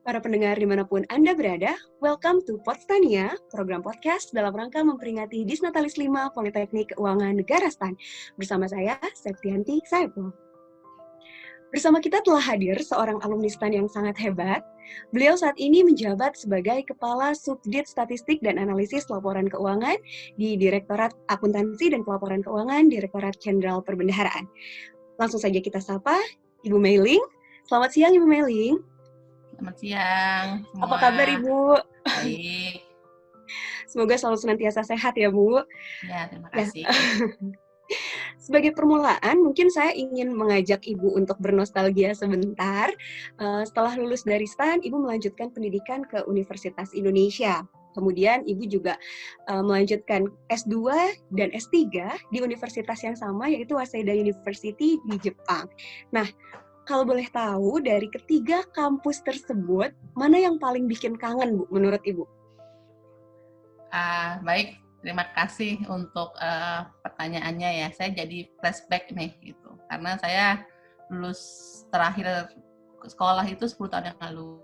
Para pendengar dimanapun Anda berada, welcome to Podstania, program podcast dalam rangka memperingati Disnatalis 5 Politeknik Keuangan Negara STAN. Bersama saya, Septianti Saipul. Bersama kita telah hadir seorang alumni STAN yang sangat hebat. Beliau saat ini menjabat sebagai Kepala Subdit Statistik dan Analisis Laporan Keuangan di Direktorat Akuntansi dan Pelaporan Keuangan Direktorat Jenderal Perbendaharaan. Langsung saja kita sapa Ibu Meiling. Selamat siang Ibu Meiling. Selamat siang semua. Apa kabar Ibu? Baik. Semoga selalu senantiasa sehat ya Bu. Ya, terima kasih. Sebagai permulaan, mungkin saya ingin mengajak Ibu untuk bernostalgia sebentar. Setelah lulus dari STAN, Ibu melanjutkan pendidikan ke Universitas Indonesia. Kemudian Ibu juga melanjutkan S2 dan S3 di universitas yang sama, yaitu Waseda University di Jepang. Nah, kalau boleh tahu, dari ketiga kampus tersebut, mana yang paling bikin kangen, Bu, menurut Ibu? Baik, terima kasih untuk pertanyaannya ya. Saya jadi flashback nih, gitu. Karena saya lulus terakhir sekolah itu 10 tahun yang lalu.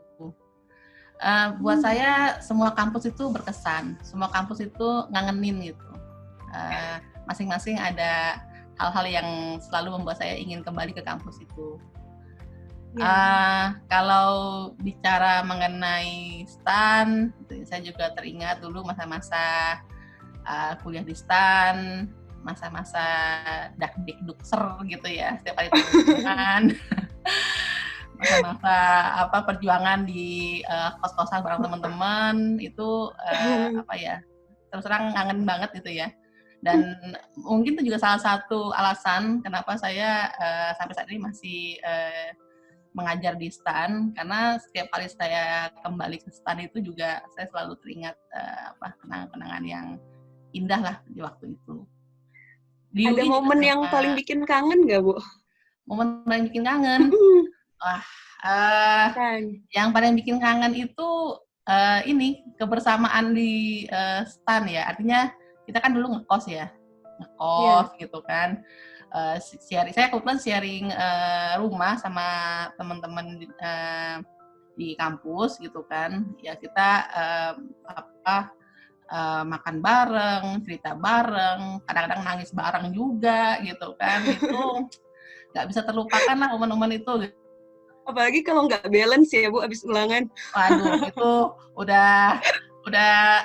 Buat saya, semua kampus itu berkesan. Semua kampus itu ngangenin, gitu. Masing-masing ada hal-hal yang selalu membuat saya ingin kembali ke kampus itu. Kalau bicara mengenai STAN, saya juga teringat dulu masa-masa kuliah di STAN, masa-masa dakdikdukser gitu ya, setiap kali perjuangan, masa-masa perjuangan di kos-kosan bareng teman-teman itu terus terang ngangen banget gitu ya. Dan mungkin itu juga salah satu alasan kenapa saya sampai saat ini masih mengajar di STAN, karena setiap kali saya kembali ke STAN itu juga saya selalu teringat kenangan-kenangan yang indah lah di waktu itu. Di Ada UI momen yang paling bikin kangen nggak, Bu? Momen paling bikin kangen? Yang paling bikin kangen itu ini kebersamaan di STAN ya. Artinya kita kan dulu ngekos gitu kan. Saya kebetulan sharing rumah sama teman-teman di kampus gitu kan. Ya kita makan bareng, cerita bareng, kadang-kadang nangis bareng juga gitu kan. Itu nggak bisa terlupakan lah momen-momen itu. Apalagi kalau nggak balance ya Bu, abis ulangan. Waduh, itu udah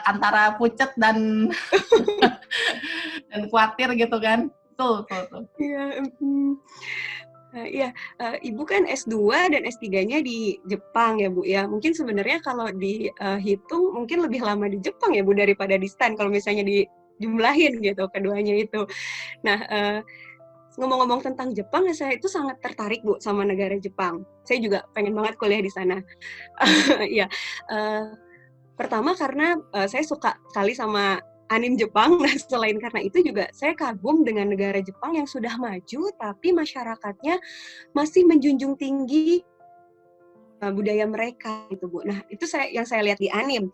antara pucet dan khawatir gitu kan. Tuh. Iya, Ibu kan S2 dan S3-nya di Jepang ya Bu ya. Mungkin sebenarnya kalau dihitung mungkin lebih lama di Jepang ya Bu daripada di STAN kalau misalnya dijumlahin gitu keduanya itu. Nah, ngomong-ngomong tentang Jepang, saya itu sangat tertarik Bu sama negara Jepang. Saya juga pengen banget kuliah di sana. Ya, pertama karena saya suka sekali sama anime Jepang. Nah, selain karena itu juga saya kagum dengan negara Jepang yang sudah maju, tapi masyarakatnya masih menjunjung tinggi budaya mereka, gitu Bu. Nah, itu yang saya lihat di anime.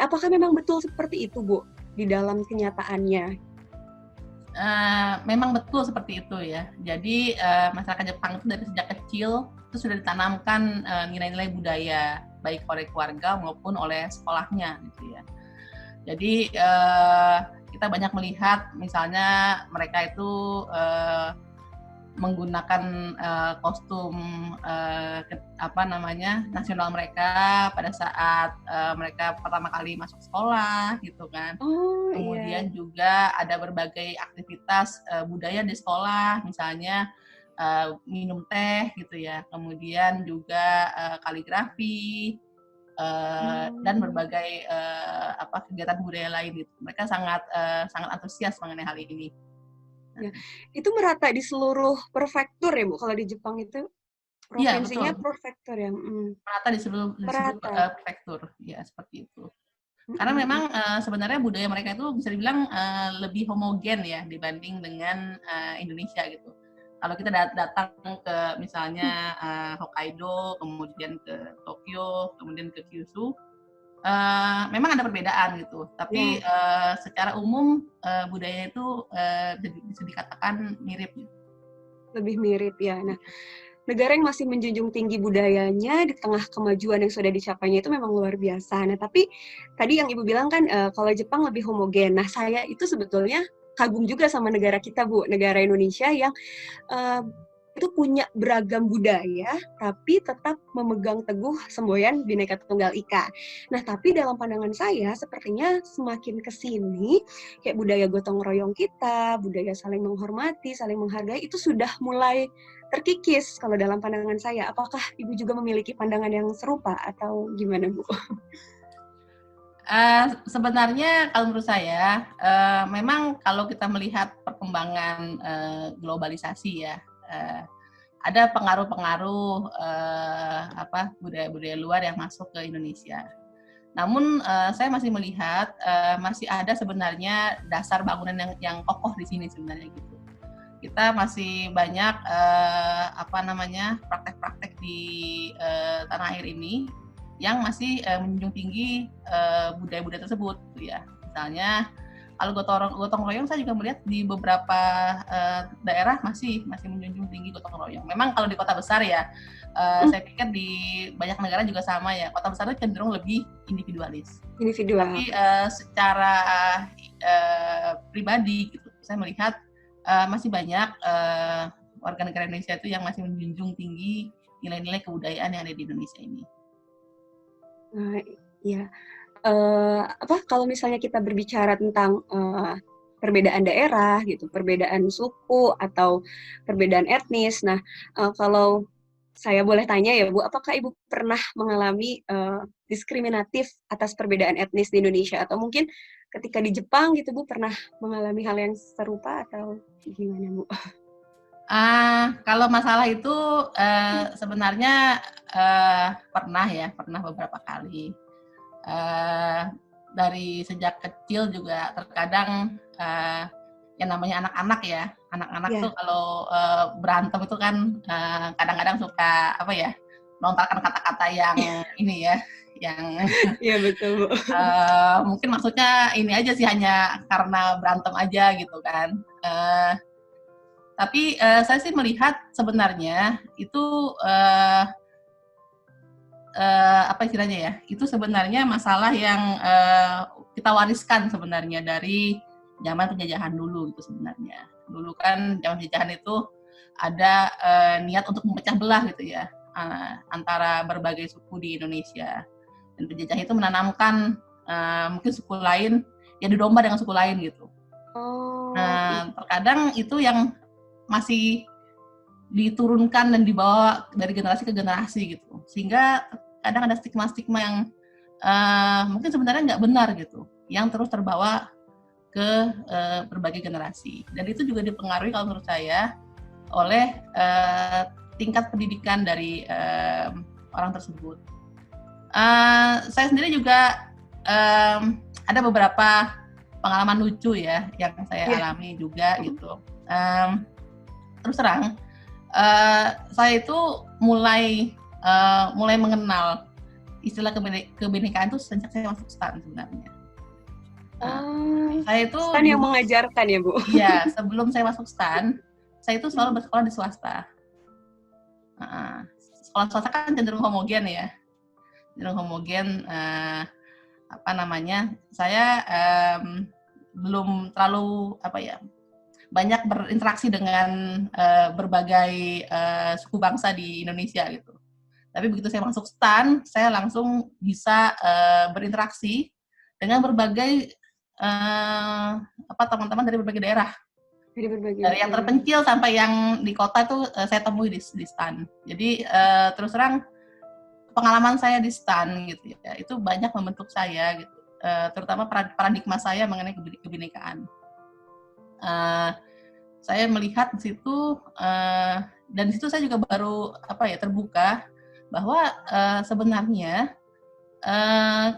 Apakah memang betul seperti itu Bu di dalam kenyataannya? Memang betul seperti itu ya. Jadi masyarakat Jepang itu dari sejak kecil itu sudah ditanamkan nilai-nilai budaya baik oleh keluarga maupun oleh sekolahnya gitu ya. Jadi kita banyak melihat misalnya mereka itu menggunakan kostum nasional mereka pada saat mereka pertama kali masuk sekolah gitu kan. Kemudian juga ada berbagai aktivitas budaya di sekolah, misalnya minum teh gitu ya. Kemudian juga kaligrafi dan berbagai kegiatan budaya lain gitu. Mereka sangat antusias mengenai hal ini. Ya, itu merata di seluruh prefektur ya Bu, kalau di Jepang itu provinsinya prefektur ya? Merata di seluruh prefektur, ya seperti itu. Karena memang sebenarnya budaya mereka itu bisa dibilang lebih homogen ya dibanding dengan Indonesia gitu. Kalau kita datang ke misalnya Hokkaido, kemudian ke Tokyo, kemudian ke Kyushu, memang ada perbedaan gitu. Tapi secara umum budaya itu bisa dikatakan mirip. Lebih mirip ya. Nah, negara yang masih menjunjung tinggi budayanya di tengah kemajuan yang sudah dicapainya itu memang luar biasa. Nah, tapi tadi yang Ibu bilang kan kalau Jepang lebih homogen. Nah, saya itu sebetulnya kagum juga sama negara kita, Bu, negara Indonesia yang uh, itu punya beragam budaya, tapi tetap memegang teguh semboyan Bhinneka Tunggal Ika. Nah, tapi dalam pandangan saya, sepertinya semakin ke sini, kayak budaya gotong royong kita, budaya saling menghormati, saling menghargai, itu sudah mulai terkikis kalau dalam pandangan saya. Apakah Ibu juga memiliki pandangan yang serupa atau gimana, Bu? Sebenarnya kalau menurut saya, memang kalau kita melihat perkembangan globalisasi ya, ada pengaruh-pengaruh budaya-budaya luar yang masuk ke Indonesia. Namun saya masih melihat masih ada sebenarnya dasar bangunan yang kokoh di sini sebenarnya gitu. Kita masih banyak praktek-praktek di tanah air ini yang masih menjunjung tinggi budaya-budaya tersebut, gitu ya. Misalnya kalau gotong royong saya juga melihat di beberapa daerah masih menjunjung tinggi gotong royong. Memang kalau di kota besar ya, saya pikir di banyak negara juga sama ya. Kota besar itu cenderung lebih individualis. Individual. Tapi secara pribadi gitu, saya melihat masih banyak warga negara Indonesia itu yang masih menjunjung tinggi nilai-nilai kebudayaan yang ada di Indonesia ini. Ya. Kalau misalnya kita berbicara tentang perbedaan daerah gitu, perbedaan suku atau perbedaan etnis. Nah, kalau saya boleh tanya ya Bu, apakah Ibu pernah mengalami diskriminatif atas perbedaan etnis di Indonesia, atau mungkin ketika di Jepang gitu Bu pernah mengalami hal yang serupa atau gimana Bu? Kalau masalah itu sebenarnya pernah beberapa kali. Dari sejak kecil juga terkadang yang namanya anak-anak ya, anak-anak tuh kalau berantem itu kan kadang-kadang suka melontarkan kata-kata yang ini ya, yang iya betul Bu. Mungkin maksudnya ini aja sih, hanya karena berantem aja gitu kan. Tapi saya sih melihat sebenarnya itu apa istilahnya ya, itu sebenarnya masalah yang kita wariskan sebenarnya dari zaman penjajahan dulu gitu sebenarnya. Dulu kan zaman penjajahan itu ada niat untuk memecah belah gitu ya antara berbagai suku di Indonesia, dan penjajah itu menanamkan mungkin suku lain ya didomba dengan suku lain gitu. Terkadang itu yang masih diturunkan dan dibawa dari generasi ke generasi gitu, sehingga kadang ada stigma-stigma yang mungkin sebenarnya nggak benar gitu, yang terus terbawa ke berbagai generasi. Dan itu juga dipengaruhi kalau menurut saya oleh tingkat pendidikan dari orang tersebut. Saya sendiri juga ada beberapa pengalaman lucu ya yang saya alami juga gitu. Terus terang, saya itu mulai mengenal istilah kebinekaan itu sejak saya masuk STAN sebenarnya. Saya itu STAN yang mengajarkan ya Bu? Iya, sebelum saya masuk STAN, saya itu selalu bersekolah di swasta. Sekolah swasta kan cenderung homogen ya, saya belum terlalu banyak berinteraksi dengan berbagai suku bangsa di Indonesia gitu. Tapi begitu saya masuk STAN, saya langsung bisa berinteraksi dengan berbagai teman-teman dari berbagai daerah. Dari yang terpencil sampai yang di kota itu saya temui di STAN. Jadi terus terang pengalaman saya di STAN gitu ya, itu banyak membentuk saya gitu. Terutama paradigma saya mengenai kebinekaan. Saya melihat di situ dan di situ saya juga baru terbuka bahwa sebenarnya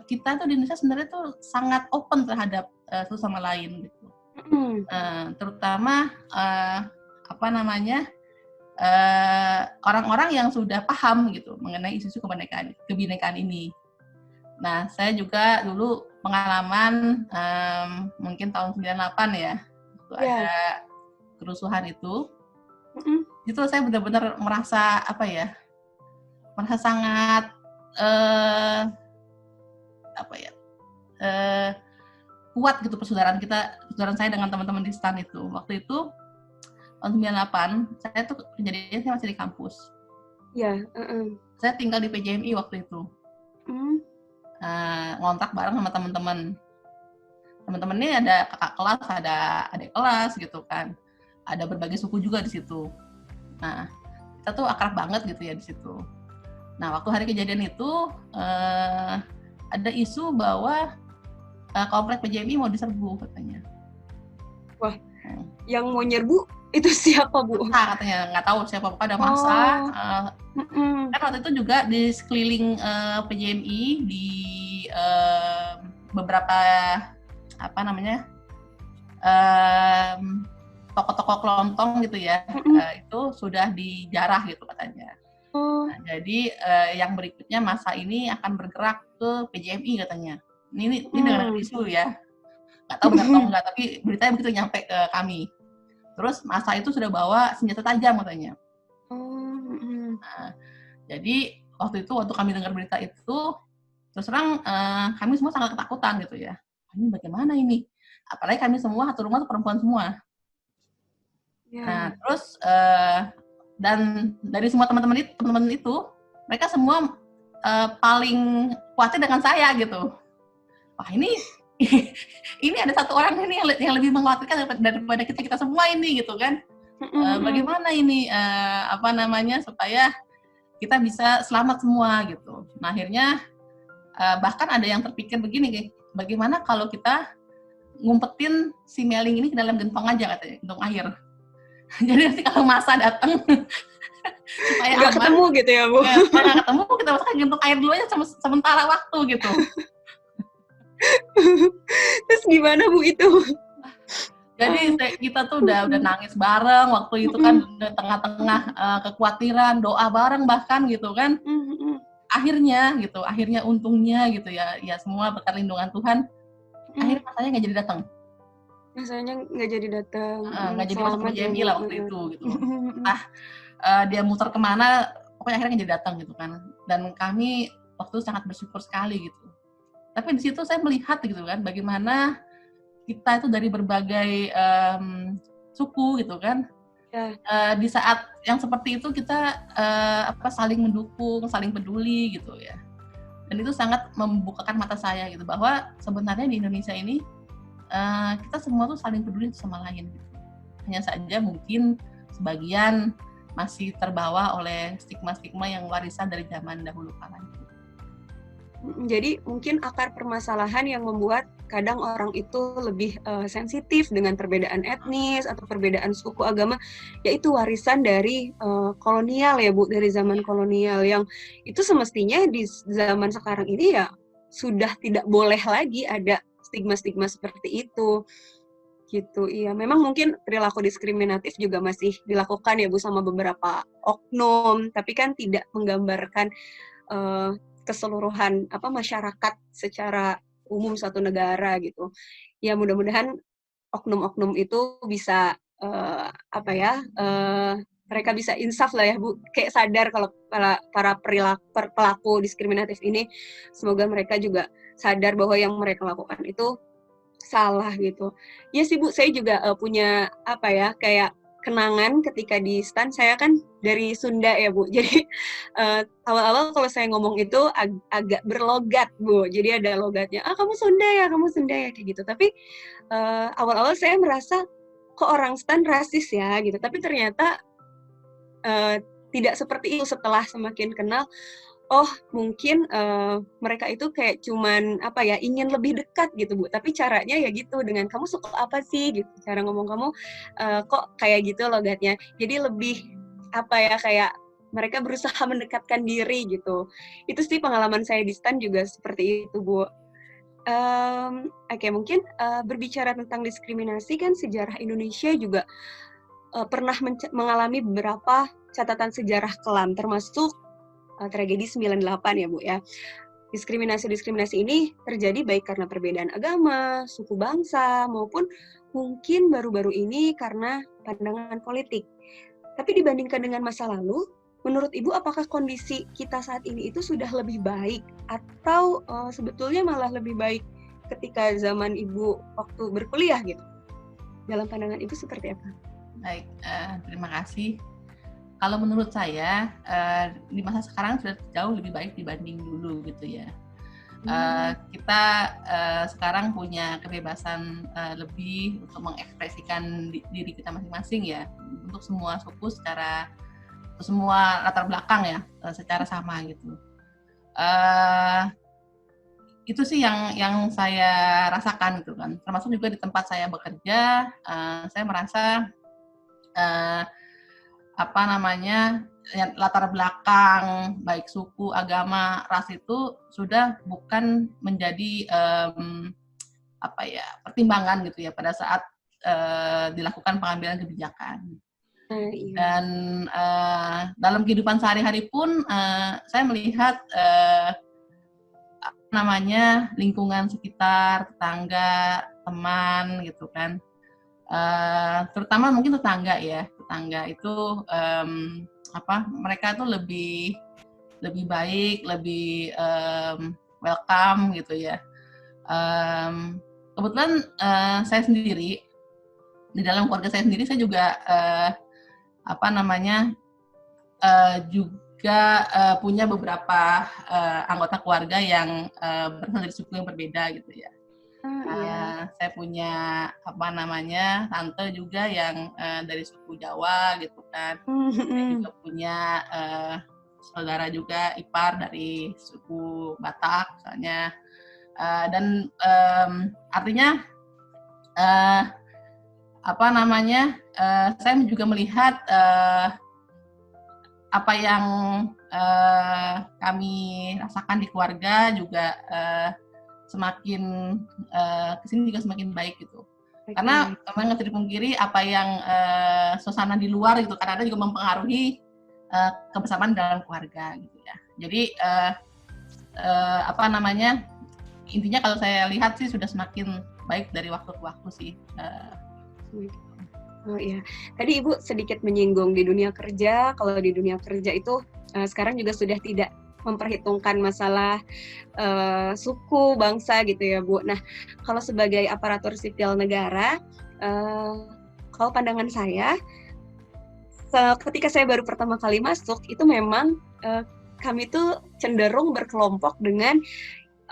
kita tuh di Indonesia sebenarnya tuh sangat open terhadap satu sama lain gitu. Terutama orang-orang yang sudah paham gitu mengenai isu-isu kebinekaan ini. Nah, saya juga dulu pengalaman mungkin tahun 98 ya, ada kerusuhan itu. Mm-mm. Itu saya benar-benar merasa apa ya, merasa sangat apa ya, kuat gitu persaudaraan saya dengan teman-teman di STAN itu. Waktu itu tahun 98, saya tuh kejadiannya saya masih di kampus. Ya. Saya tinggal di PJMI waktu itu. Ngontrak bareng sama teman-teman. Teman-teman ini ada kakak kelas, ada adik kelas gitu kan. Ada berbagai suku juga di situ. Nah, kita tuh akrab banget gitu ya di situ. Nah, waktu hari kejadian itu ada isu bahwa komplek PJMI mau diserbu katanya. Wah, yang mau nyerbu itu siapa, Bu? Nah, katanya nggak tahu siapa, pokoknya ada masa. Kan waktu itu juga di sekeliling PJMI di beberapa apa namanya toko-toko kelontong gitu ya, itu sudah dijarah gitu katanya. Nah, jadi yang berikutnya masa ini akan bergerak ke PJMI katanya. Ini dengan isu ya, nggak tahu benar atau enggak, tapi beritanya begitu nyampe ke kami. Terus masa itu sudah bawa senjata tajam katanya. Nah, jadi waktu kami dengar berita itu, terus terang kami semua sangat ketakutan gitu ya. Ini bagaimana ini? Apalagi kami semua satu rumah tuh perempuan semua. Yeah. Nah, terus dan dari semua teman-teman itu, mereka semua paling khawatir dengan saya gitu. Wah, ini ada satu orang ini yang lebih mengkhawatirkan daripada kita semua ini gitu kan. Bagaimana ini apa namanya supaya kita bisa selamat semua gitu. Nah, akhirnya bahkan ada yang terpikir begini, bagaimana kalau kita ngumpetin si Meling ini ke dalam gentong aja katanya, gentong air. Jadi nanti kalau masa datang supaya nggak ketemu gitu ya, Bu? Nggak ketemu, kita masukkan gentong air dulu aja sementara waktu gitu. Terus gimana, Bu, itu? Jadi kita tuh udah nangis bareng waktu itu kan, udah tengah-tengah kekhawatiran, doa bareng bahkan gitu kan. Akhirnya untungnya gitu ya semua berkat lindungan Tuhan, akhirnya masanya nggak jadi datang. Masanya nggak jadi datang. Nggak jadi masuk PJMI lah waktu itu gitu. Dia muter kemana, pokoknya akhirnya nggak jadi datang gitu kan. Dan kami waktu itu sangat bersyukur sekali gitu. Tapi di situ saya melihat gitu kan, bagaimana kita itu dari berbagai suku gitu kan. Di saat yang seperti itu kita saling mendukung, saling peduli gitu ya. Dan itu sangat membukakan mata saya gitu, bahwa sebenarnya di Indonesia ini kita semua tuh saling peduli sama lain gitu. Hanya saja mungkin sebagian masih terbawa oleh stigma-stigma yang warisan dari zaman dahulu kala. Jadi mungkin akar permasalahan yang membuat kadang orang itu lebih sensitif dengan perbedaan etnis atau perbedaan suku agama, yaitu warisan dari kolonial ya, Bu, dari zaman kolonial, yang itu semestinya di zaman sekarang ini ya sudah tidak boleh lagi ada stigma-stigma seperti itu. Gitu, iya. Memang mungkin perilaku diskriminatif juga masih dilakukan ya, Bu, sama beberapa oknum, tapi kan tidak menggambarkan keseluruhan masyarakat secara umum satu negara gitu. Ya mudah-mudahan oknum-oknum itu bisa mereka bisa insaf lah ya, Bu, kayak sadar kalau para pelaku diskriminatif ini, semoga mereka juga sadar bahwa yang mereka lakukan itu salah gitu. Ya sih, Bu, saya juga punya kayak kenangan ketika di STAN. Saya kan dari Sunda ya, Bu. Jadi awal-awal kalau saya ngomong itu agak berlogat, Bu. Jadi ada logatnya, kamu Sunda ya kayak gitu. Tapi awal-awal saya merasa kok orang STAN rasis ya gitu. Tapi ternyata tidak seperti itu. Setelah semakin kenal, oh mungkin mereka itu kayak cuman ingin lebih dekat gitu, Bu, tapi caranya ya gitu, dengan kamu suka apa sih gitu, cara ngomong kamu kok kayak gitu logatnya, jadi lebih kayak mereka berusaha mendekatkan diri gitu. Itu sih pengalaman saya di STAN juga seperti itu, Bu. Oke, mungkin berbicara tentang diskriminasi kan, sejarah Indonesia juga pernah mengalami beberapa catatan sejarah kelam, termasuk tragedi 98 ya, Bu ya. Diskriminasi ini terjadi baik karena perbedaan agama, suku bangsa, maupun mungkin baru-baru ini karena pandangan politik. Tapi dibandingkan dengan masa lalu, menurut Ibu apakah kondisi kita saat ini itu sudah lebih baik atau sebetulnya malah lebih baik ketika zaman Ibu waktu berkuliah gitu? Dalam pandangan Ibu seperti apa? Baik, terima kasih. Kalau menurut saya di masa sekarang sudah jauh lebih baik dibanding dulu gitu ya. Kita sekarang punya kebebasan lebih untuk mengekspresikan diri kita masing-masing ya, untuk semua suku secara semua latar belakang ya, secara sama gitu. Itu sih yang saya rasakan gitu kan. Termasuk juga di tempat saya bekerja, saya merasa latar belakang baik suku, agama, ras itu sudah bukan menjadi pertimbangan gitu ya pada saat dilakukan pengambilan kebijakan. Iya. Dan dalam kehidupan sehari-hari pun saya melihat lingkungan sekitar, tetangga, teman gitu kan. Terutama mungkin tetangga itu mereka tuh lebih baik, lebih welcome gitu ya. Kebetulan saya sendiri di dalam keluarga saya sendiri saya juga juga punya beberapa anggota keluarga yang berasal dari suku yang berbeda gitu ya. Saya punya tante juga yang dari suku Jawa gitu kan. Saya juga punya saudara juga ipar dari suku Batak misalnya. Dan artinya saya juga melihat apa yang kami rasakan di keluarga juga semakin kesini juga semakin baik gitu. Karena memang nggak bisa dipungkiri apa yang suasana di luar gitu karena ada juga mempengaruhi kebersamaan dalam keluarga gitu ya. Jadi intinya kalau saya lihat sih sudah semakin baik dari waktu ke waktu sih. Oh iya, tadi Ibu sedikit menyinggung di dunia kerja. Kalau di dunia kerja itu sekarang juga sudah tidak memperhitungkan masalah suku, bangsa gitu ya Bu. Nah, kalau sebagai aparatur sipil negara, kalau pandangan saya, ketika saya baru pertama kali masuk, itu memang kami tuh cenderung berkelompok dengan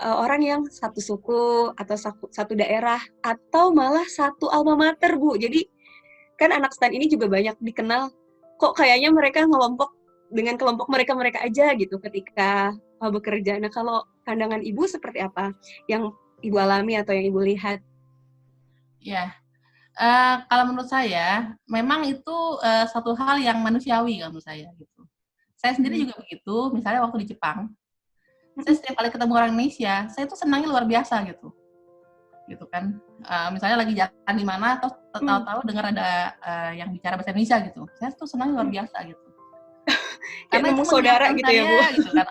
orang yang satu suku atau satu daerah atau malah satu alma mater Bu. Jadi kan anak STAN ini juga banyak dikenal kok kayaknya mereka ngelompok dengan kelompok mereka aja gitu ketika bekerja. Nah, kalau pandangan Ibu seperti apa yang Ibu alami atau yang Ibu lihat? Ya, kalau menurut saya memang itu satu hal yang manusiawi kalau menurut saya gitu. Saya sendiri juga begitu, misalnya waktu di Jepang, saya setiap kali ketemu orang Indonesia, saya tuh senangnya luar biasa gitu kan. Misalnya lagi jalan di mana, atau tahu-tahu dengar ada yang bicara bahasa Indonesia gitu, saya tuh senangnya luar biasa gitu. Karena itu saudara gitu ya Bu. Gitu kan,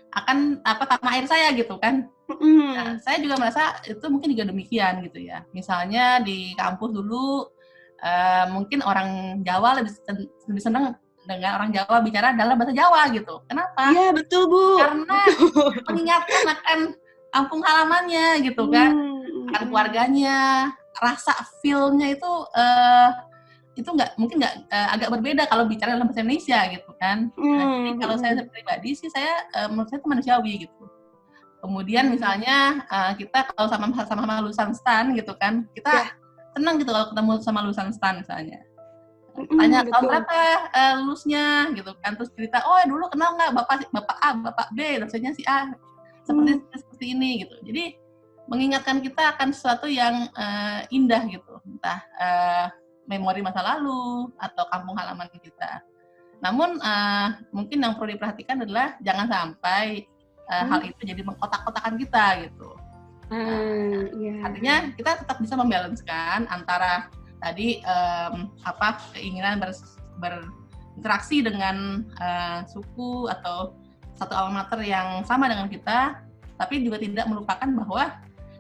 akan tanah air saya gitu kan. Nah, saya juga merasa itu mungkin juga demikian gitu ya. Misalnya di kampus dulu mungkin orang Jawa lebih senang dengan orang Jawa bicara dalam bahasa Jawa gitu. Kenapa? Iya betul Bu. Karena mengingatkan akan kampung halamannya gitu kan, akan keluarganya, rasa feel-nya itu mungkin agak berbeda kalau bicara dalam bahasa Indonesia gitu kan. Jadi kalau saya pribadi sih menurut saya itu manusiawi gitu. Kemudian misalnya kita kalau sama lulusan STAN gitu kan, kita senang gitu kalau ketemu sama lulusan STAN misalnya. Tanya tahun berapa lulusnya gitu kan, terus cerita, oh dulu kenal nggak bapak A, bapak B, dosennya si A, seperti ini gitu. Jadi mengingatkan kita akan sesuatu yang indah gitu, entah memori masa lalu atau kampung halaman kita. Namun mungkin yang perlu diperhatikan adalah jangan sampai hal itu jadi mengkotak-kotakan kita gitu. Artinya kita tetap bisa membalancekan antara tadi keinginan berinteraksi dengan suku atau satu alma mater yang sama dengan kita, tapi juga tidak melupakan bahwa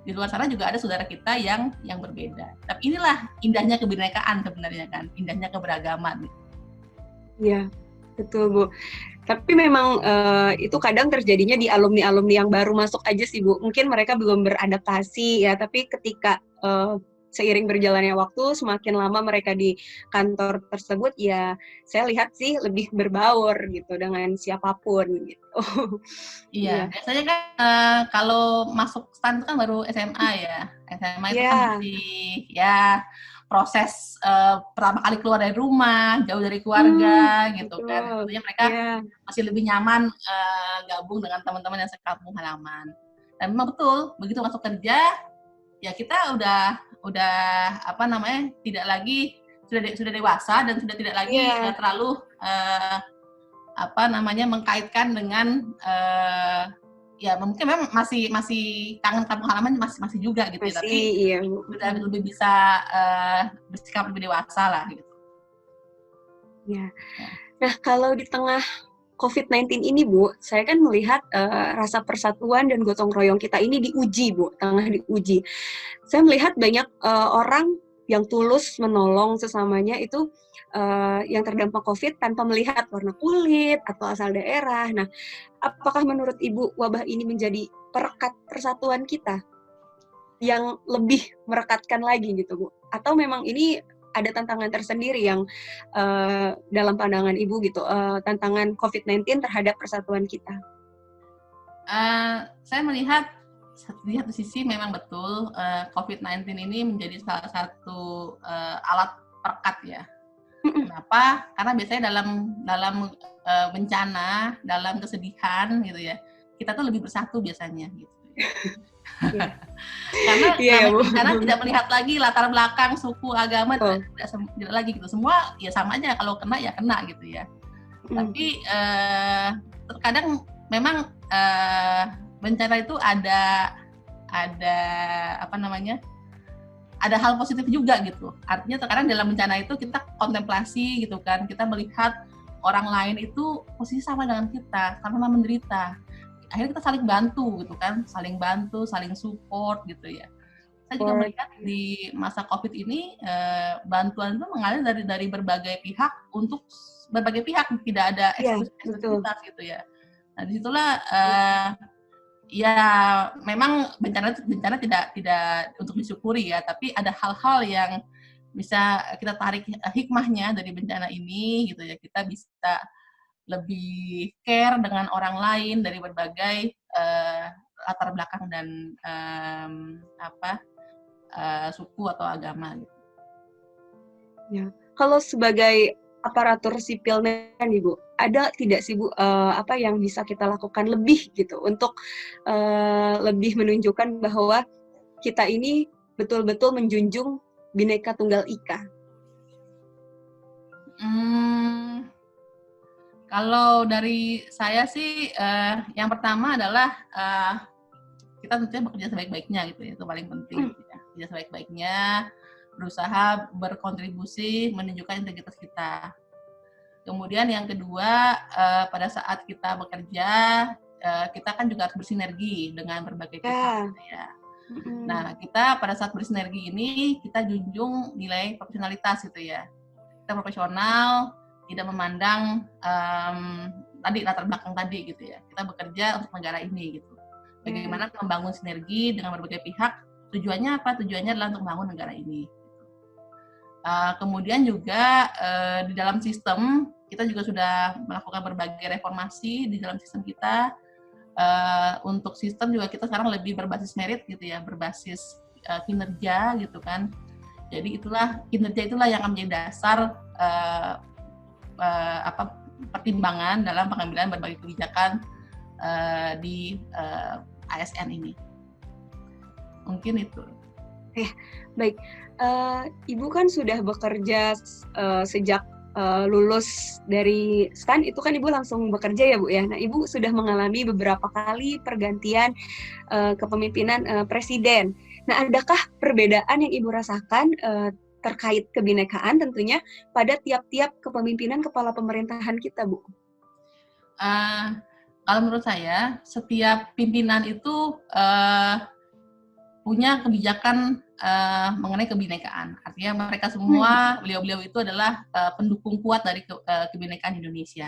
di luar sana juga ada saudara kita yang berbeda. Tapi inilah indahnya kebinekaan sebenarnya kan, indahnya keberagaman. Iya, betul Bu. Tapi memang itu kadang terjadinya di alumni-alumni yang baru masuk aja sih Bu. Mungkin mereka belum beradaptasi ya, tapi ketika seiring berjalannya waktu, semakin lama mereka di kantor tersebut, ya saya lihat sih lebih berbaur gitu dengan siapapun gitu. Iya, Iya. biasanya kan kalau masuk STAN itu kan baru SMA ya. SMA itu kan Iya. masih ya proses pertama kali keluar dari rumah, jauh dari keluarga gitu kan. Betul. Tentunya mereka Iya. masih lebih nyaman gabung dengan teman-teman yang sekampung halaman. Dan memang betul, begitu masuk kerja, ya kita udah apa namanya, tidak lagi sudah dewasa dan sudah tidak lagi Iya. terlalu apa namanya, mengkaitkan dengan ya mungkin memang masih kangen kampung halaman masih juga gitu ya, Masih, tapi iya Bu. udah lebih bisa bersikap lebih dewasa lah gitu. Ya. Ya. Nah, kalau di tengah COVID-19 ini Bu, saya kan melihat rasa persatuan dan gotong royong kita ini diuji Bu, tengah diuji. Saya melihat banyak orang yang tulus menolong sesamanya itu yang terdampak COVID tanpa melihat warna kulit atau asal daerah. Nah, apakah menurut Ibu wabah ini menjadi perekat persatuan kita yang lebih merekatkan lagi gitu Bu? Atau memang ini ada tantangan tersendiri yang dalam pandangan Ibu gitu, tantangan COVID-19 terhadap persatuan kita? Saya melihat di satu sisi memang betul COVID-19 ini menjadi salah satu alat perekat ya. Kenapa? Karena biasanya dalam bencana, dalam kesedihan gitu ya, kita tuh lebih bersatu biasanya gitu. Iya. Karena Iya ya, namanya Bu. bencana tidak melihat lagi latar belakang, suku, agama, Betul. tidak lagi gitu. Semua ya sama aja, kalau kena ya kena gitu ya. Tapi terkadang memang bencana itu ada apa namanya, ada hal positif juga gitu. Artinya terkadang dalam bencana itu kita kontemplasi gitu kan, kita melihat orang lain itu posisi sama dengan kita, sama-sama menderita. Akhirnya kita saling bantu gitu kan, saling bantu, saling support gitu ya. Saya juga melihat di masa COVID ini bantuan itu mengalir dari berbagai pihak untuk berbagai pihak, tidak ada eksklusivitas gitu ya. Nah disitulah ya memang bencana tidak untuk disyukuri ya, tapi ada hal-hal yang bisa kita tarik hikmahnya dari bencana ini gitu ya. Kita bisa lebih care dengan orang lain dari berbagai latar belakang dan suku atau agama gitu. Ya. Kalau sebagai aparatur sipil kan Ibu, ada tidak sih Bu apa yang bisa kita lakukan lebih gitu untuk lebih menunjukkan bahwa kita ini betul-betul menjunjung Bhinneka Tunggal Ika? Kalau dari saya sih yang pertama adalah kita tentunya bekerja sebaik-baiknya gitu ya, itu paling penting gitu ya. Bekerja sebaik-baiknya, berusaha berkontribusi menunjukkan integritas kita. Kemudian yang kedua, pada saat kita bekerja, kita kan juga harus bersinergi dengan berbagai pihak gitu ya. Nah, kita pada saat bersinergi ini, kita junjung nilai profesionalitas gitu ya. Kita profesional, tidak memandang tadi latar belakang tadi gitu ya. Kita bekerja untuk negara ini gitu. Bagaimana membangun sinergi dengan berbagai pihak, tujuannya apa? Tujuannya adalah untuk membangun negara ini. Kemudian juga di dalam sistem, kita juga sudah melakukan berbagai reformasi di dalam sistem kita. Untuk sistem juga kita sekarang lebih berbasis merit gitu ya, berbasis kinerja gitu kan. Jadi kinerja itulah yang akan menjadi dasar pertimbangan dalam pengambilan berbagai kebijakan di ASN ini. Mungkin itu. Baik. Ibu kan sudah bekerja sejak lulus dari STAN, itu kan Ibu langsung bekerja ya Bu ya. Nah Ibu sudah mengalami beberapa kali pergantian kepemimpinan presiden. Nah adakah perbedaan yang Ibu rasakan terkait kebinekaan tentunya pada tiap-tiap kepemimpinan kepala pemerintahan kita Bu? Kalau menurut saya, setiap pimpinan itu punya kebijakan mengenai kebinekaan. Artinya mereka semua, beliau-beliau itu adalah pendukung kuat dari kebinekaan Indonesia.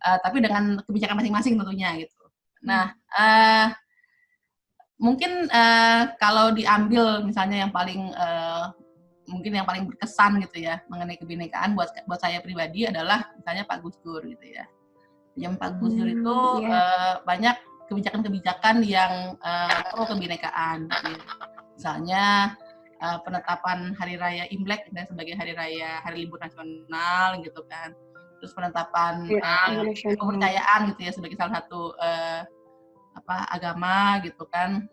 Tapi dengan kebijakan masing-masing tentunya gitu. Nah, mungkin kalau diambil misalnya yang paling mungkin yang paling berkesan gitu ya mengenai kebinekaan buat saya pribadi adalah misalnya Pak Gus Dur gitu ya. Yang Pak Gus Dur itu banyak kebijakan-kebijakan yang pro kebinekaan. Gitu ya. Misalnya penetapan Hari Raya Imlek sebagai hari libur nasional gitu kan. Terus penetapan kepercayaan gitu ya sebagai salah satu agama gitu kan.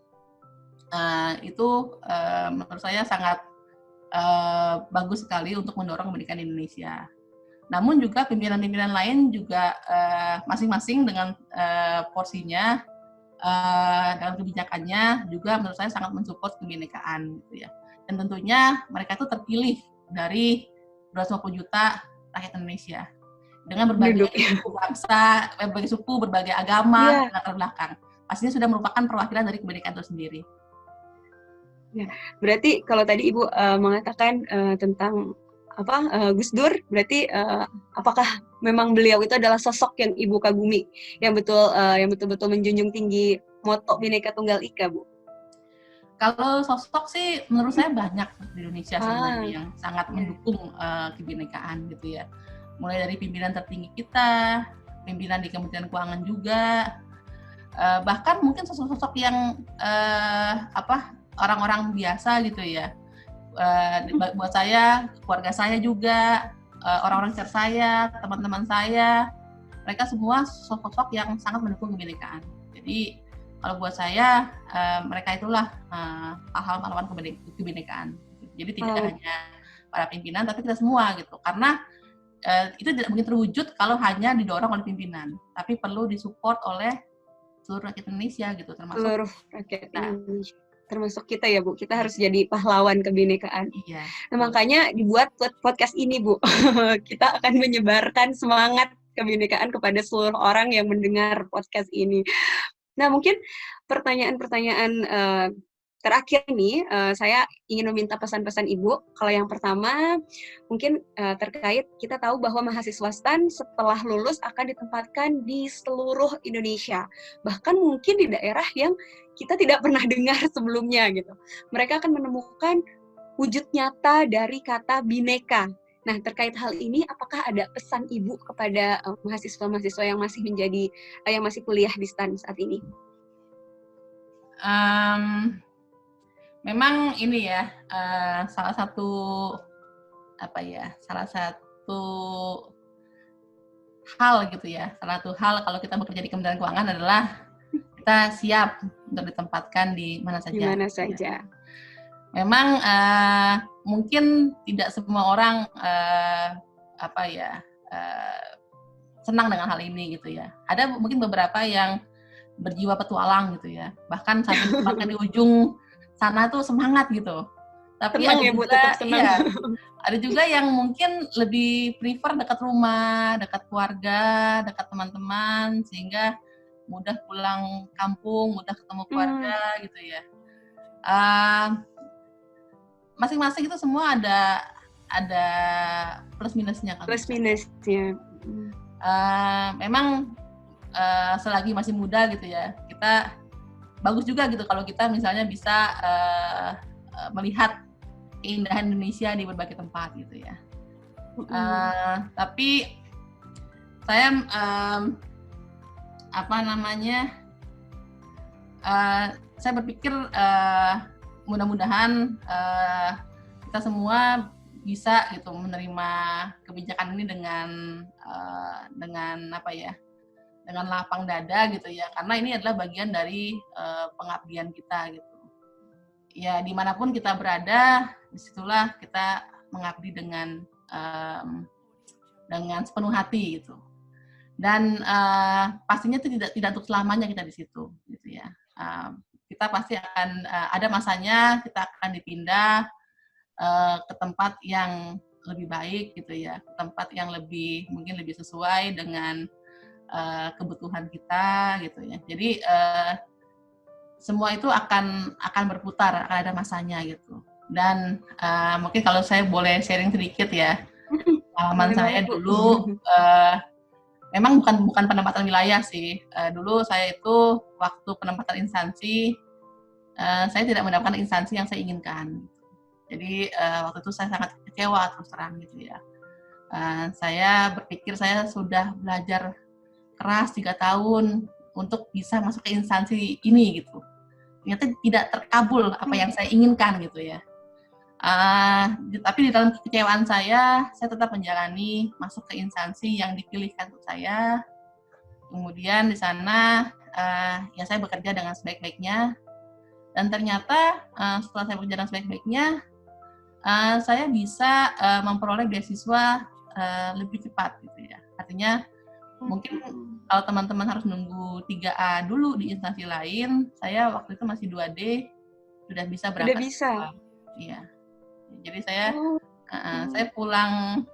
Itu menurut saya sangat bagus sekali untuk mendorong pendidikan di Indonesia. Namun juga pimpinan-pimpinan lain juga masing-masing dengan porsinya, dalam kebijakannya juga menurut saya sangat mensupport kebinekaan gitu ya. Dan tentunya mereka itu terpilih dari 250 juta rakyat Indonesia dengan berbagai suku bangsa, berbagai suku, berbagai agama, latar belakang. Pastinya sudah merupakan perwakilan dari kebinekaan itu sendiri. Ya, berarti kalau tadi Ibu mengatakan tentang Gus Dur, berarti apakah memang beliau itu adalah sosok yang Ibu kagumi, yang betul-betul menjunjung tinggi moto Bhinneka Tunggal Ika, Bu? Kalau sosok sih menurut saya banyak di Indonesia sebenarnya yang sangat mendukung kebinekaan gitu ya. Mulai dari pimpinan tertinggi kita, pimpinan di Kementerian Keuangan juga, bahkan mungkin sosok-sosok yang orang-orang biasa gitu ya. Buat saya, keluarga saya juga, orang-orang sekitar saya, teman-teman saya, mereka semua sosok-sosok yang sangat mendukung kebinekaan. Jadi kalau buat saya, mereka itulah pahlawan kebinekaan. Jadi tidak hanya para pimpinan, tapi kita semua gitu. Karena itu tidak mungkin terwujud kalau hanya didorong oleh pimpinan, tapi perlu disupport oleh seluruh rakyat Indonesia gitu, termasuk seluruh rakyat Indonesia. Termasuk kita ya Bu, kita harus jadi pahlawan kebinekaan. Iya. Nah, makanya dibuat podcast ini Bu. Kita akan menyebarkan semangat kebinekaan kepada seluruh orang yang mendengar podcast ini. Nah, mungkin pertanyaan-pertanyaan terakhir nih, saya ingin meminta pesan-pesan Ibu. Kalau yang pertama, mungkin terkait kita tahu bahwa mahasiswa STAN setelah lulus akan ditempatkan di seluruh Indonesia. Bahkan mungkin di daerah yang kita tidak pernah dengar sebelumnya gitu. Mereka akan menemukan wujud nyata dari kata bineka. Nah, terkait hal ini, apakah ada pesan Ibu kepada mahasiswa-mahasiswa yang masih kuliah di STAN saat ini? Memang ini ya salah satu hal gitu ya. Salah satu hal kalau kita bekerja di Kementerian Keuangan adalah kita siap untuk ditempatkan di mana saja. Di mana saja. Ya. Memang mungkin tidak semua orang senang dengan hal ini gitu ya. Ada mungkin beberapa yang berjiwa petualang gitu ya. Bahkan sampai ditempatkan di ujung sana tuh semangat gitu. Tapi senang ada ya, Bu, juga, tetap senang. Iya, ada juga yang mungkin lebih prefer dekat rumah, dekat keluarga, dekat teman-teman, sehingga mudah pulang kampung, mudah ketemu keluarga gitu ya. Masing-masing itu semua ada plus minusnya kan. Plus minusnya. Memang selagi masih muda gitu ya, kita bagus juga gitu kalau kita misalnya bisa melihat keindahan Indonesia di berbagai tempat gitu ya. Tapi saya saya berpikir mudah-mudahan kita semua bisa gitu menerima kebijakan ini dengan lapang dada gitu ya, karena ini adalah bagian dari pengabdian kita gitu. Ya dimanapun kita berada, disitulah kita mengabdi dengan sepenuh hati gitu. Dan pastinya itu tidak untuk selamanya kita di situ gitu ya. Kita pasti akan ada masanya kita akan dipindah ke tempat yang lebih baik gitu ya, ke tempat yang mungkin lebih sesuai dengan kebutuhan kita gitu ya. Jadi semua itu akan berputar, akan ada masanya gitu. Dan mungkin kalau saya boleh sharing sedikit ya, pengalaman Boleh saya banget, Bu. dulu memang bukan penempatan wilayah sih. Dulu saya itu waktu penempatan instansi, saya tidak mendapatkan instansi yang saya inginkan. Jadi waktu itu saya sangat kecewa terus terang gitu ya. Saya berpikir saya sudah belajar keras 3 tahun untuk bisa masuk ke instansi ini gitu. Ternyata tidak terkabul apa yang saya inginkan gitu ya. Tapi di dalam kekecewaan saya tetap menjalani masuk ke instansi yang dipilihkan untuk saya. Kemudian di sana ya saya bekerja dengan sebaik-baiknya, dan ternyata setelah saya bekerja dengan sebaik-baiknya, saya bisa memperoleh beasiswa lebih cepat gitu ya. Artinya mungkin kalau teman-teman harus nunggu 3A dulu di instansi lain, saya waktu itu masih 2D, sudah bisa Udah berangkat. bisa. Iya. Jadi saya Oh. pulang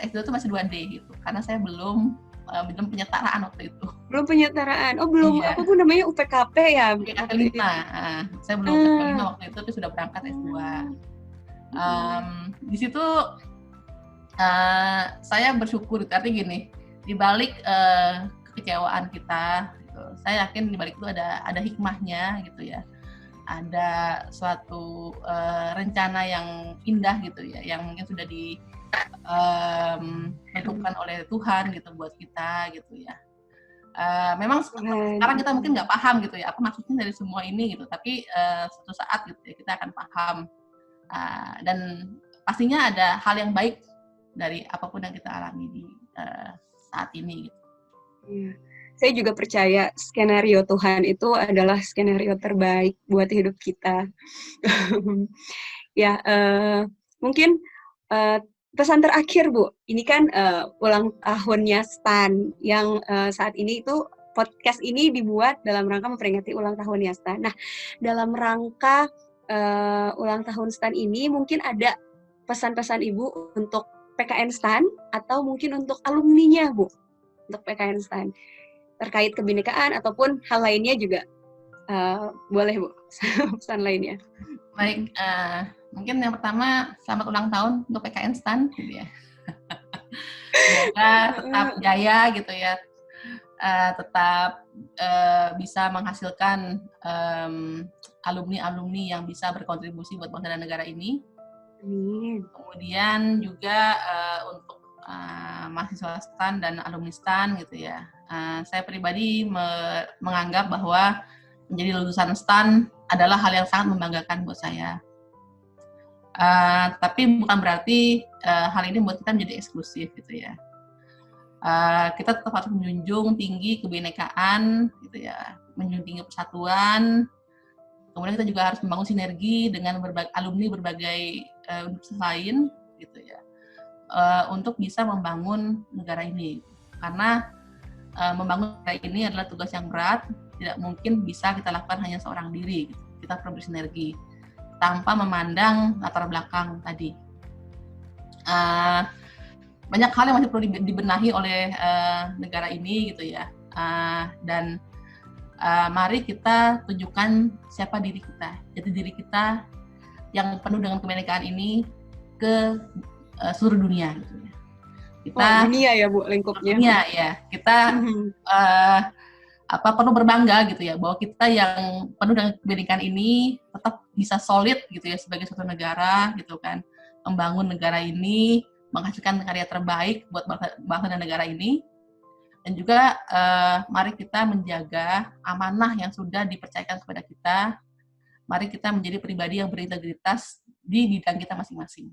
S2 itu masih 2D gitu, karena saya belum penyetaraan waktu itu. Belum penyetaraan. Oh, belum Iya, apa Bu namanya UPKP ya UPKP waktu itu? 5. Saya belum UPKP 5 Ah. waktu itu, tapi sudah berangkat S2. Mm. Di situ saya bersyukur, artinya gini, di balik kekecewaan kita gitu, saya yakin di balik itu ada hikmahnya gitu ya. Ada suatu rencana yang indah gitu ya, yang mungkin sudah ditentukan oleh Tuhan gitu buat kita gitu ya. Memang sekarang kita mungkin nggak paham gitu ya apa maksudnya dari semua ini gitu, tapi suatu saat gitu ya kita akan paham, dan pastinya ada hal yang baik dari apapun yang kita alami di saat ini gitu. Iya. Saya juga percaya skenario Tuhan itu adalah skenario terbaik buat hidup kita. Ya, mungkin pesan terakhir Bu, ini kan ulang tahunnya STAN yang saat ini itu podcast ini dibuat dalam rangka memperingati ulang tahunnya STAN. Nah, dalam rangka ulang tahun STAN ini mungkin ada pesan-pesan Ibu untuk PKN STAN atau mungkin untuk alumninya Bu, untuk PKN STAN terkait kebinekaan ataupun hal lainnya juga boleh Bu, pesan lainnya. Baik, mungkin yang pertama selamat ulang tahun untuk PKN STAN gitu ya. Semoga tetap jaya gitu ya, tetap bisa menghasilkan alumni-alumni yang bisa berkontribusi buat bangsa dan negara ini. Amin. Kemudian juga untuk mahasiswa STAN dan alumni STAN gitu ya, saya pribadi menganggap bahwa menjadi lulusan STAN adalah hal yang sangat membanggakan buat saya. Tapi bukan berarti hal ini buat kita menjadi eksklusif gitu ya. Kita tetap harus menjunjung tinggi kebinekaan gitu ya, menjunjung tinggi persatuan. Kemudian kita juga harus membangun sinergi dengan alumni berbagai universitas lain gitu ya, untuk bisa membangun negara ini. Karena membangun negara ini adalah tugas yang berat, tidak mungkin bisa kita lakukan hanya seorang diri gitu. Kita perlu bersinergi tanpa memandang latar belakang tadi. Banyak hal yang masih perlu dibenahi oleh negara ini gitu ya, dan mari kita tunjukkan siapa diri kita, jati diri kita yang penuh dengan kebinekaan ini ke seluruh dunia gitu ya. Kita dunia ya Bu lingkupnya. Dunia ya, kita perlu berbangga gitu ya bahwa kita yang penuh dengan kebinekaan ini tetap bisa solid gitu ya sebagai suatu negara gitu kan, membangun negara ini, menghasilkan karya terbaik buat bangsa dan negara ini. Dan juga mari kita menjaga amanah yang sudah dipercayakan kepada kita. Mari kita menjadi pribadi yang berintegritas di bidang kita masing-masing.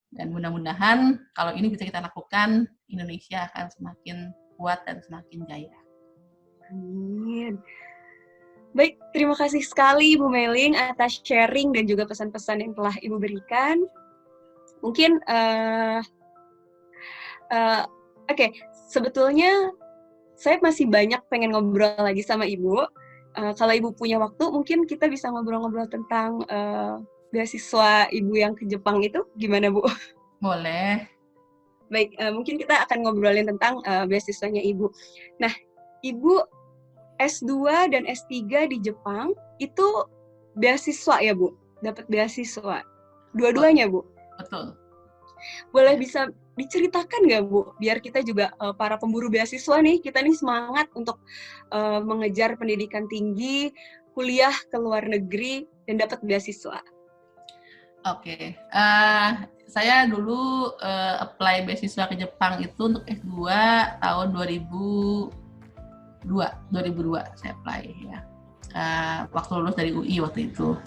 Dan mudah-mudahan kalau ini bisa kita lakukan, Indonesia akan semakin kuat dan semakin jaya. Amin. Baik, terima kasih sekali Ibu Meling atas sharing dan juga pesan-pesan yang telah Ibu berikan. Mungkin oke, sebetulnya saya masih banyak pengen ngobrol lagi sama Ibu. Kalau Ibu punya waktu, mungkin kita bisa ngobrol-ngobrol tentang beasiswa Ibu yang ke Jepang itu, gimana Bu? Boleh. Baik, mungkin kita akan ngobrolin tentang beasiswanya Ibu. Nah, Ibu S2 dan S3 di Jepang itu beasiswa ya Bu? Dapat beasiswa. Dua-duanya Bu? Betul. Boleh bisa diceritakan nggak Bu? Biar kita juga para pemburu beasiswa nih, kita nih semangat untuk mengejar pendidikan tinggi, kuliah ke luar negeri, dan dapat beasiswa. Oke. Saya dulu apply beasiswa ke Jepang itu untuk S2 tahun 2002 saya apply ya. Waktu lulus dari UI waktu itu.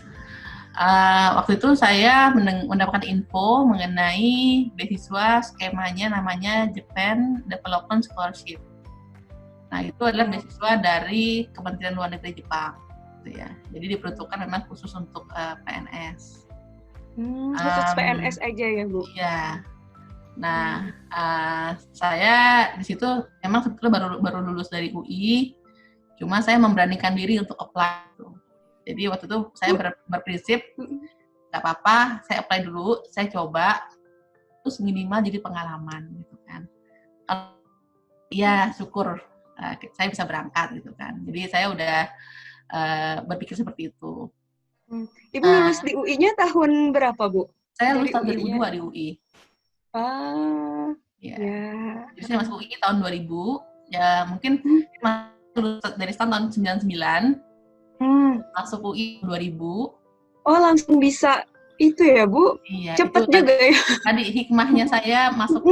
Waktu itu saya mendapatkan info mengenai beasiswa, skemanya namanya Japan Development Scholarship. Nah, itu adalah beasiswa dari Kementerian Luar Negeri Jepang, gitu ya. Jadi diperuntukkan memang khusus untuk PNS. Khusus PNS aja ya Bu? Iya. Nah, saya di situ memang sebetulnya baru lulus dari UI, cuma saya memberanikan diri untuk apply. Jadi waktu itu saya berprinsip nggak apa-apa, saya apply dulu, saya coba, terus minimal jadi pengalaman gitu kan. Iya, syukur saya bisa berangkat gitu kan. Jadi saya udah berpikir seperti itu. Ibu lulus di UI-nya tahun berapa Bu? Saya lulus tahun 2002 di UI. Ya. Jadi saya masuk UI tahun 2000, ya mungkin lulus dari tahun 99. Masuk UI 2000. Oh, langsung bisa itu ya, Bu? Iya, cepet juga ya. Tadi hikmahnya saya masuk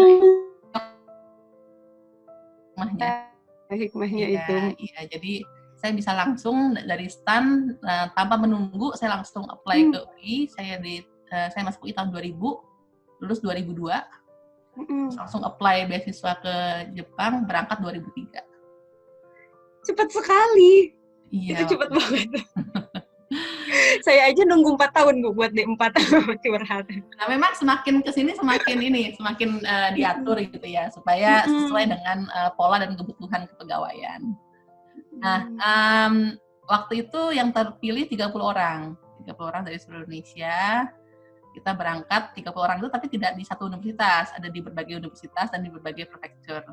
hikmahnya iya, itu. Iya, jadi saya bisa langsung dari STAN tanpa menunggu, saya langsung apply ke UI. Saya masuk UI tahun 2000, lulus 2002. Langsung apply beasiswa ke Jepang, berangkat 2003. Cepat sekali. Iya. Itu cepat banget. Saya aja nunggu 4 tahun Bu buat D4 curhat. Nah, memang semakin kesini semakin diatur gitu ya, supaya sesuai dengan pola dan kebutuhan kepegawaian. Nah, waktu itu yang terpilih 30 orang dari seluruh Indonesia. Kita berangkat 30 orang itu, tapi tidak di satu universitas, ada di berbagai universitas dan di berbagai prefecture.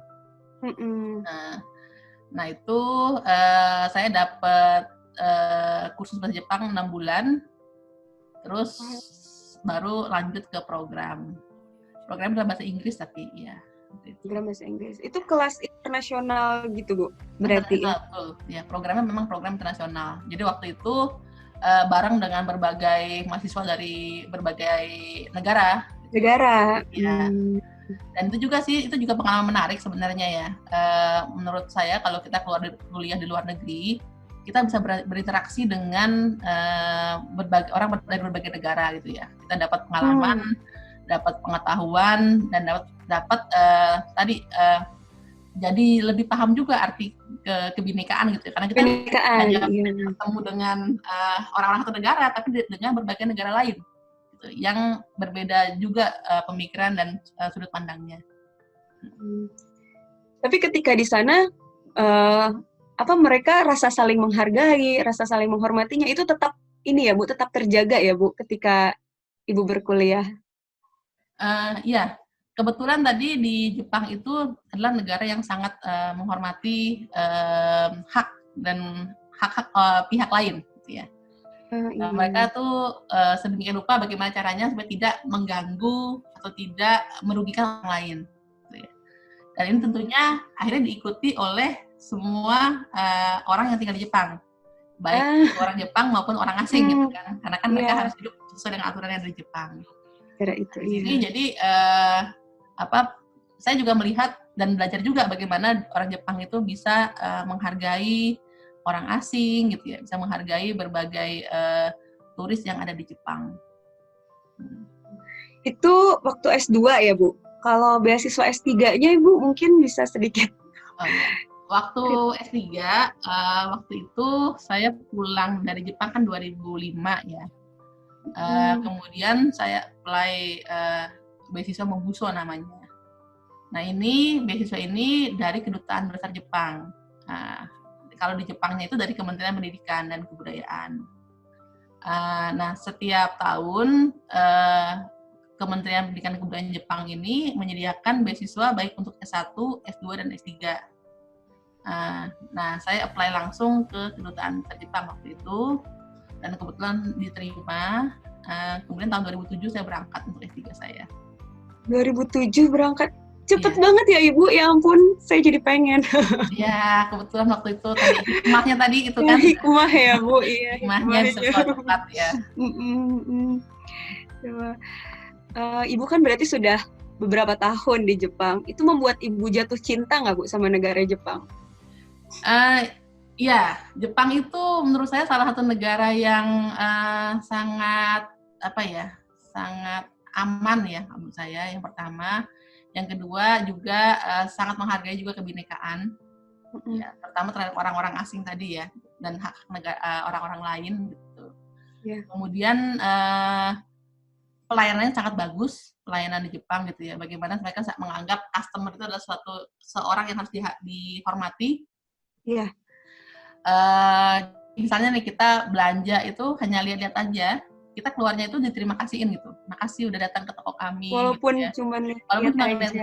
Nah itu saya dapat kursus bahasa Jepang 6 bulan, terus baru lanjut ke program dalam bahasa Inggris, tapi ya. Program bahasa Inggris. Itu kelas internasional gitu Bu? Berarti ya? Betul. Ya, programnya memang program internasional. Jadi waktu itu bareng dengan berbagai mahasiswa dari berbagai negara. Ya. Dan itu juga pengalaman menarik sebenarnya ya. Menurut saya kalau kita kuliah di luar negeri, kita bisa berinteraksi dengan orang dari berbagai negara gitu ya. Kita dapat pengalaman, dapat pengetahuan, dan dapat jadi lebih paham juga arti kebinekaan gitu ya. Karena kita hanya bertemu dengan orang-orang satu negara, tapi dengan berbagai negara lain gitu, yang berbeda juga pemikiran dan sudut pandangnya. Tapi ketika di sana mereka rasa saling menghargai, rasa saling menghormatinya itu tetap ini ya Bu, tetap terjaga ya Bu ketika Ibu berkuliah? Iya. Kebetulan tadi di Jepang itu adalah negara yang sangat menghormati hak pihak lain, gitu ya. Mereka tuh sedemikian rupa bagaimana caranya supaya tidak mengganggu atau tidak merugikan orang lain. Gitu ya. Dan ini tentunya akhirnya diikuti oleh semua orang yang tinggal di Jepang, baik orang Jepang maupun orang asing, gitu kan. Karena kan mereka harus hidup sesuai dengan aturan yang ada di Jepang. Jadi saya juga melihat dan belajar juga bagaimana orang Jepang itu bisa menghargai orang asing gitu ya, bisa menghargai berbagai turis yang ada di Jepang. Itu waktu S2 ya Bu? Kalau beasiswa S3-nya Ibu mungkin bisa sedikit. Waktu S3, waktu itu saya pulang dari Jepang kan 2005 ya. Kemudian saya apply beasiswa Mobuso namanya. Nah beasiswa ini dari Kedutaan Besar Jepang. Kalau di Jepangnya itu dari Kementerian Pendidikan dan Kebudayaan. Nah setiap tahun Kementerian Pendidikan dan Kebudayaan Jepang ini menyediakan beasiswa baik untuk S1, S2, dan S3. Nah, saya apply langsung ke kedutaan besar Jepang waktu itu, dan kebetulan diterima. Kemudian tahun 2007 saya berangkat untuk S3 saya. 2007 berangkat. Cepet Iya. banget ya Ibu, ya ampun, saya jadi pengen. Ya, kebetulan waktu itu tadi hikmahnya tadi itu Ya, kan, hikmah ya Bu, iya hikmahnya bisa hikmahnya. sekolah tepat ya. Coba. Ibu kan berarti sudah beberapa tahun di Jepang. Itu membuat Ibu jatuh cinta nggak Bu sama negara Jepang? Ya, Jepang itu menurut saya salah satu negara yang sangat sangat aman ya menurut saya. Yang pertama, yang kedua juga sangat menghargai juga kebinekaan. Ya, pertama terhadap orang-orang asing tadi ya, dan hak orang-orang lain gitu. Yeah. Kemudian pelayanannya sangat bagus, pelayanan di Jepang gitu ya. Bagaimana mereka menganggap customer itu adalah seorang yang harus dihormati. Iya. Misalnya nih kita belanja itu hanya lihat-lihat aja, kita keluarnya itu diterima kasihin gitu. Makasih udah datang ke toko kami. Walaupun gitu ya. cuma Walaupun cuma lihat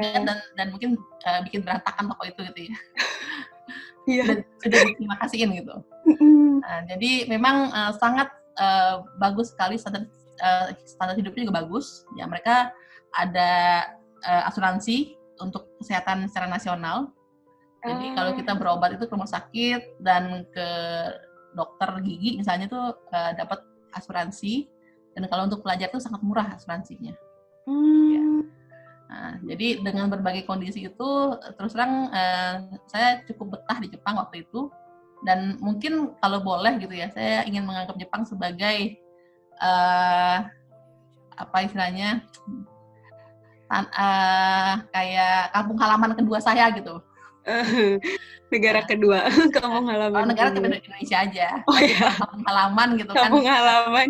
dan mungkin bikin berantakan toko itu gitu ya. Iya. Sudah diterima kasihin gitu. Jadi memang sangat bagus sekali, standar hidupnya juga bagus. Ya, mereka ada asuransi untuk kesehatan secara nasional. Jadi kalau kita berobat itu ke rumah sakit dan ke dokter gigi misalnya tuh dapat asuransi, dan kalau untuk pelajar itu sangat murah asuransinya. Ya. Nah, jadi dengan berbagai kondisi itu terus terang saya cukup betah di Jepang waktu itu, dan mungkin kalau boleh gitu ya, saya ingin menganggap Jepang sebagai apa istilahnya kayak kampung halaman kedua saya gitu. Negara kedua, kampung halaman. Negara kedua Indonesia aja. Oh ya. Kampung halaman gitu kan. Kampung halaman.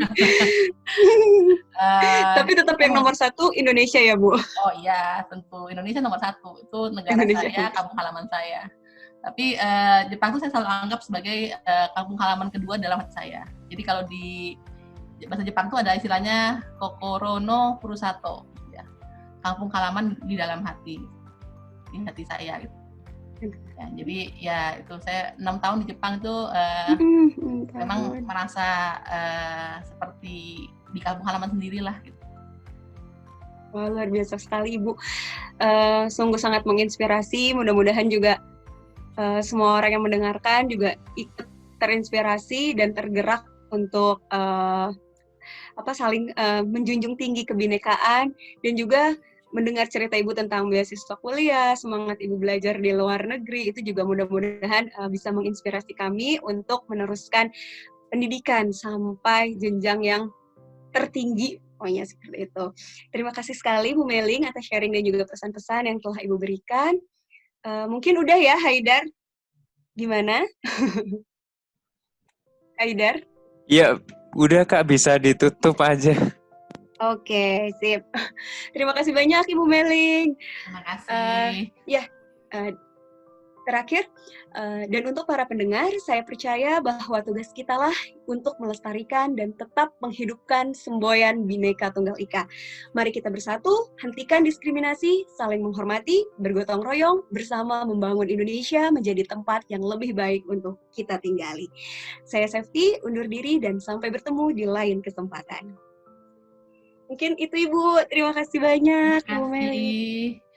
Tapi tetap yang nomor satu Indonesia ya Bu? Oh iya, tentu Indonesia nomor satu. Itu negara Indonesia saya, kampung halaman saya. Tapi Jepang itu saya selalu anggap sebagai kampung halaman kedua dalam hati saya. Jadi kalau di bahasa Jepang itu ada istilahnya kokoro no furusato, ya. Kampung halaman di dalam hati, di hati saya gitu. Ya, jadi ya itu saya 6 tahun di Jepang itu memang merasa seperti di kampung halaman sendirilah gitu. Wah, luar biasa sekali Ibu. Sungguh sangat menginspirasi. Mudah-mudahan juga semua orang yang mendengarkan juga ikut terinspirasi dan tergerak untuk saling menjunjung tinggi kebinekaan, dan juga mendengar cerita Ibu tentang beasiswa kuliah, semangat Ibu belajar di luar negeri, itu juga mudah-mudahan bisa menginspirasi kami untuk meneruskan pendidikan sampai jenjang yang tertinggi. Pokoknya seperti itu. Terima kasih sekali Bu Meling atas sharing dan juga pesan-pesan yang telah Ibu berikan. Mungkin udah ya, Haidar? Gimana? Haidar? Iya, udah Kak, bisa ditutup aja. Oke, sip. Terima kasih banyak Ibu Meling. Terima kasih. Terakhir, dan untuk para pendengar, saya percaya bahwa tugas kita lah untuk melestarikan dan tetap menghidupkan semboyan Bhinneka Tunggal Ika. Mari kita bersatu, hentikan diskriminasi, saling menghormati, bergotong royong, bersama membangun Indonesia menjadi tempat yang lebih baik untuk kita tinggali. Saya Safety, undur diri dan sampai bertemu di lain kesempatan. Mungkin itu Ibu, terima kasih banyak. Terima kasih.